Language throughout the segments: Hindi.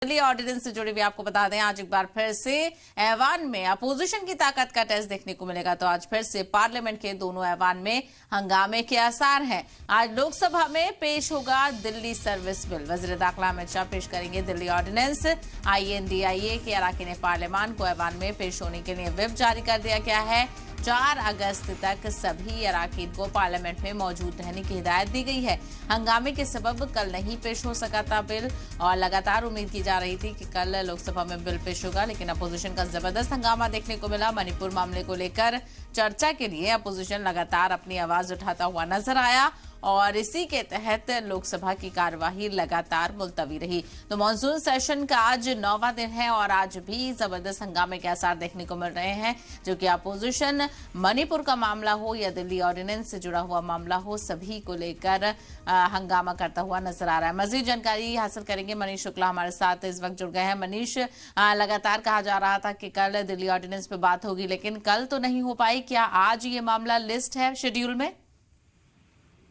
दिल्ली ऑर्डिनेंस से जुड़ी हुई आपको बता दें, आज एक बार फिर से ऐवान में अपोजिशन की ताकत का टेस्ट देखने को मिलेगा। तो आज फिर से पार्लियामेंट के दोनों ऐवान में हंगामे के आसार हैं। आज लोकसभा में पेश होगा दिल्ली सर्विस बिल। वजीर दाखिला अमित शाह पेश करेंगे दिल्ली ऑर्डिनेंस। INDIA के अरकान पार्लियामान को ऐवान में पेश होने के लिए व्हिप जारी कर दिया गया है। 4 अगस्त तक सभी अरकान को पार्लियामेंट में मौजूद रहने की हिदायत दी गई है। हंगामे के सबब कल नहीं पेश हो सका था बिल और लगातार उम्मीद की जा रही थी कि कल लोकसभा में बिल पेश होगा, लेकिन अपोजिशन का जबरदस्त हंगामा देखने को मिला। मणिपुर मामले को लेकर चर्चा के लिए अपोजिशन लगातार अपनी आवाज उठाता हुआ नजर आया और इसी के तहत लोकसभा की कार्यवाही लगातार मुलतवी रही। तो मॉनसून सेशन का आज 9वां दिन है और आज भी जबरदस्त हंगामे के आसार देखने को मिल रहे हैं, जो कि अपोजिशन मणिपुर का मामला हो या दिल्ली ऑर्डिनेंस से जुड़ा हुआ मामला हो, सभी को लेकर हंगामा करता हुआ नजर आ रहा है। मजीद जानकारी हासिल करेंगे। मनीष शुक्ला हमारे साथ इस वक्त जुड़ गए हैं। मनीष, लगातार कहा जा रहा था कि कल दिल्ली ऑर्डिनेंस पे बात होगी, लेकिन कल तो नहीं हो पाई। क्या आज ये मामला लिस्ट है शेड्यूल में?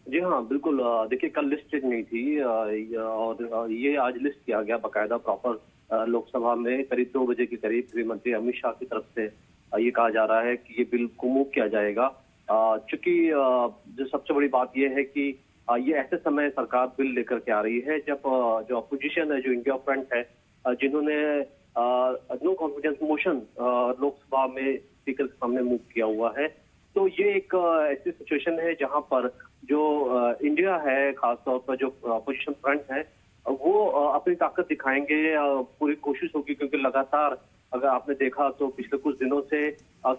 जी हाँ, बिल्कुल। देखिए, कल लिस्ट नहीं थी और ये आज लिस्ट किया गया बाकायदा प्रॉपर लोकसभा में करीब 2 बजे के करीब गृह मंत्री अमित शाह की तरफ से ये कहा जा रहा है कि ये बिल को मूव किया जाएगा। चूंकि जो सबसे बड़ी बात ये है कि ये ऐसे समय सरकार बिल लेकर के आ रही है जब जो अपोजिशन है, जो इंडिया फ्रंट है, जिन्होंने नो कॉन्फिडेंस मोशन लोकसभा में स्पीकर के सामने मूव किया हुआ है। तो ये एक ऐसी सिचुएशन है जहां पर जो इंडिया है, खासतौर पर जो अपोजिशन फ्रंट है, वो अपनी ताकत दिखाएंगे। पूरी कोशिश होगी, क्योंकि लगातार अगर आपने देखा तो पिछले कुछ दिनों से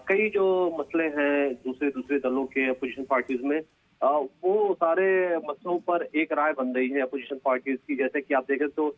कई जो मसले हैं दूसरे दलों के अपोजिशन पार्टीज में, वो सारे मसलों पर एक राय बन रही है अपोजिशन पार्टीज की। जैसे कि आप देखें तो